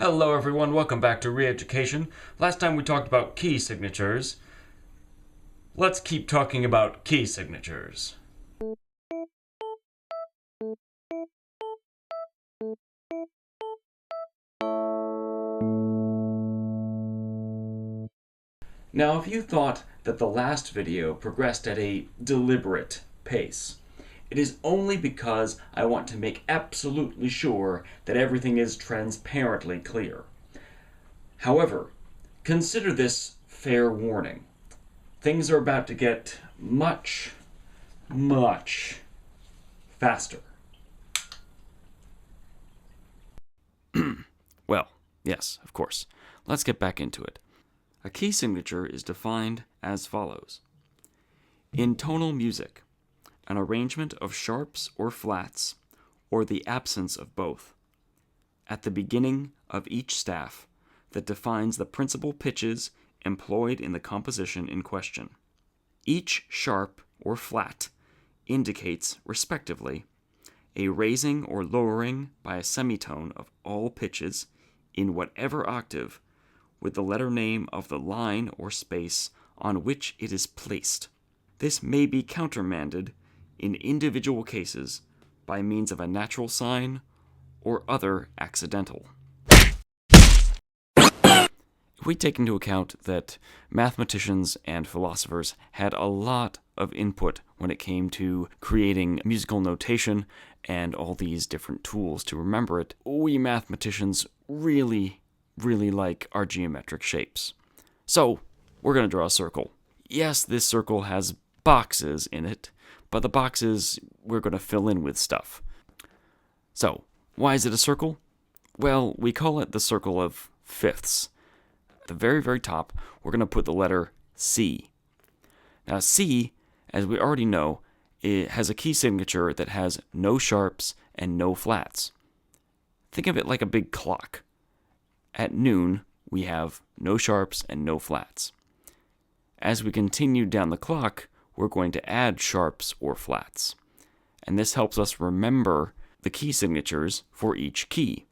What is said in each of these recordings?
Hello everyone, welcome back to Re-Education. Last time we talked about key signatures. Let's keep talking about key signatures. Now, if you thought that the last video progressed at a deliberate pace, it is only because I want to make absolutely sure that everything is transparently clear. However, consider this fair warning. Things are about to get much faster. Well, yes, of course. Let's get back into it. A key signature is defined as follows. In tonal music, an arrangement of sharps or flats, or the absence of both, at the beginning of each staff that defines the principal pitches employed in the composition in question. Each sharp or flat indicates, respectively, a raising or lowering by a semitone of all pitches in whatever octave with the letter name of the line or space on which it is placed. This may be countermanded in individual cases by means of a natural sign or other accidental. If we take into account that mathematicians and philosophers had a lot of input when it came to creating musical notation and all these different tools to remember it, we mathematicians really like our geometric shapes. So, we're going to draw a circle. Yes, this circle has boxes in it, but the boxes we're going to fill in with stuff. So, why is it a circle? Well, we call it the circle of fifths. At the very top, we're going to put the letter C. Now, C, as we already know, it has a key signature that has no sharps and no flats. Think of it like a big clock. At noon, we have no sharps and no flats. As we continue down the clock, we're going to add sharps or flats. And this helps us remember the key signatures for each key.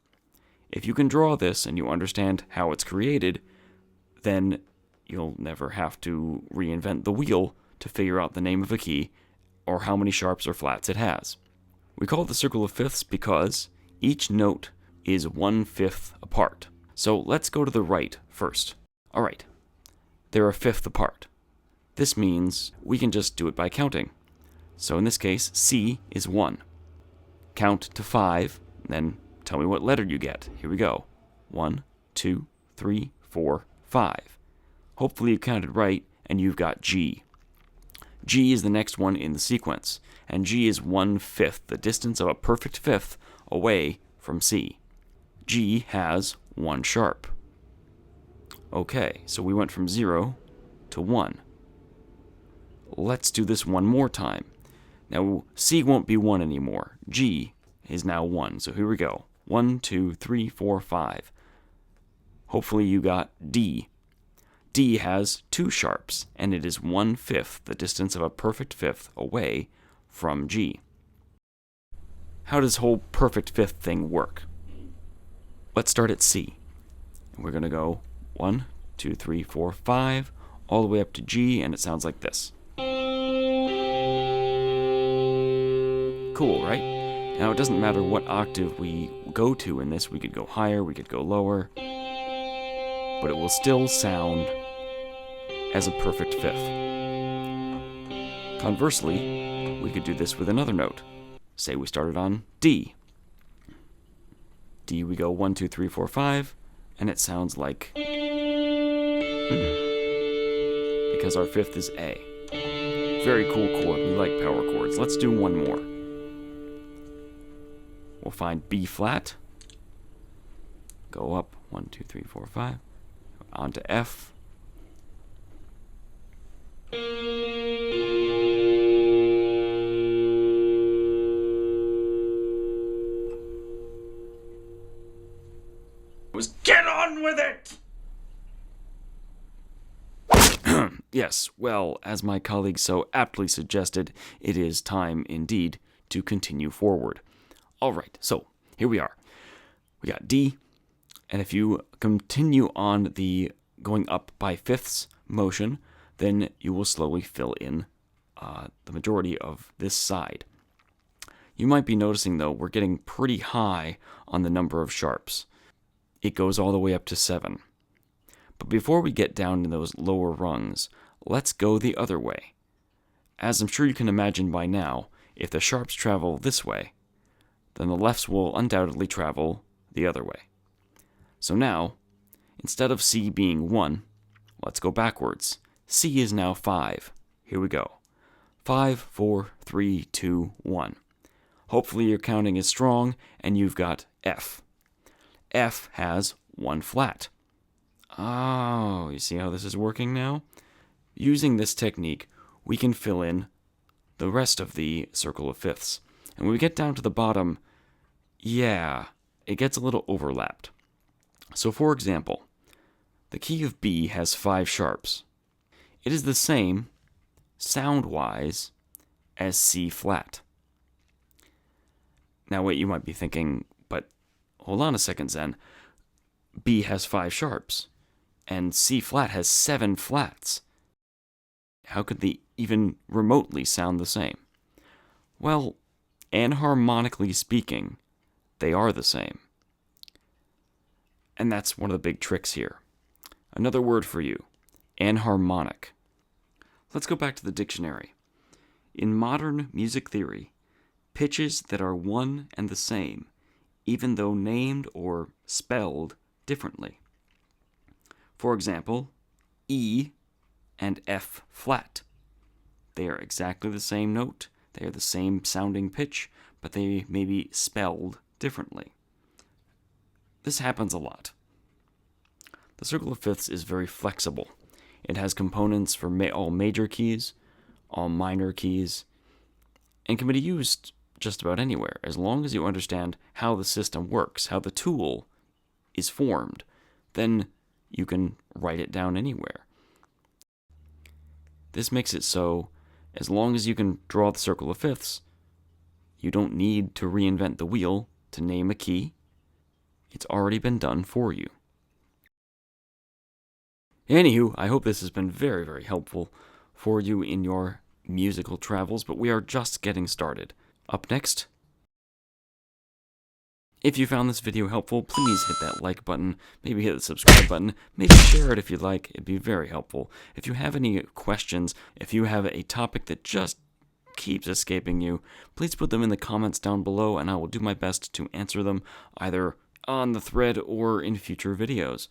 If you can draw this and you understand how it's created, then you'll never have to reinvent the wheel to figure out the name of a key or how many sharps or flats it has. We call it the circle of fifths because each note is 1/5 apart. So let's go to the right first. All right, they're a fifth apart. This means we can just do it by counting. So in this case, C is 1. Count to 5, then tell me what letter you get. Here we go. 1, 2, 3, 4, 5. Hopefully you counted right and you've got G. G is the next one in the sequence, and G is 1/5, the distance of a perfect fifth away from C. G has 1 sharp. Okay, so we went from 0 to 1. Let's do this one more time. Now, C won't be 1 anymore. G is now 1, so here we go. 1, 2, 3, 4, 5. Hopefully you got D. D has 2 sharps, and it is 1/5, the distance of a perfect fifth away from G. How does this whole perfect fifth thing work? Let's start at C. We're going to go 1, 2, 3, 4, 5, all the way up to G, and it sounds like this. Cool, right? Now, it doesn't matter what octave we go to in this. We could go higher, we could go lower, but it will still sound as a perfect fifth. Conversely, we could do this with another note. Say we started on D. D, we go 1, 2, 3, 4, 5, and it sounds like because our fifth is A. Very cool chord. We like power chords. Let's do one more. We'll find B flat. Go up 1, 2, 3, 4, 5. On to F. Get on with it! Yes, well, as my colleague so aptly suggested, it is time indeed to continue forward. All right, so here we are. We got D, And if you continue on the going up by fifths motion, then you will slowly fill in the majority of this side. You might be noticing, though, we're getting pretty high on the number of sharps. It goes all the way up to 7. But before we get down to those lower rungs, let's go the other way. As I'm sure you can imagine by now, if the sharps travel this way, then the lefts will undoubtedly travel the other way. So now, instead of C being 1, let's go backwards. C is now 5. Here we go. 5, 4, 3, 2, 1. Hopefully your counting is strong and you've got F. F has 1 flat. Oh, you see how this is working now? Using this technique, we can fill in the rest of the circle of fifths. And when we get down to the bottom, yeah, it gets a little overlapped. So for example, the key of B has 5 sharps. It is the same, sound-wise, as C flat. Now wait, you might be thinking, but hold on a second, Zen. B has 5 sharps, and C flat has 7 flats. How could they even remotely sound the same? Well, anharmonically speaking, they are the same. And that's one of the big tricks here. Another word for you, anharmonic. Let's go back to the dictionary. In modern music theory, pitches that are one and the same, even though named or spelled differently. For example, E and F flat. They are exactly the same note, they are the same sounding pitch, but they may be spelled differently. This happens a lot. The circle of fifths is very flexible. It has components for all major keys, all minor keys, and can be used just about anywhere, as long as you understand how the system works, how the tool is formed. Then you can write it down anywhere. This makes it so, as long as you can draw the circle of fifths, you don't need to reinvent the wheel to name a key. It's already been done for you. Anywho, I hope this has been very, very helpful for you in your musical travels, but we are just getting started. Up next, if you found this video helpful, please hit that like button, maybe hit the subscribe button, maybe share it if you'd like. It'd be very helpful. If you have any questions, if you have a topic that just keeps escaping you, please put them in the comments down below and I will do my best to answer them either on the thread or in future videos.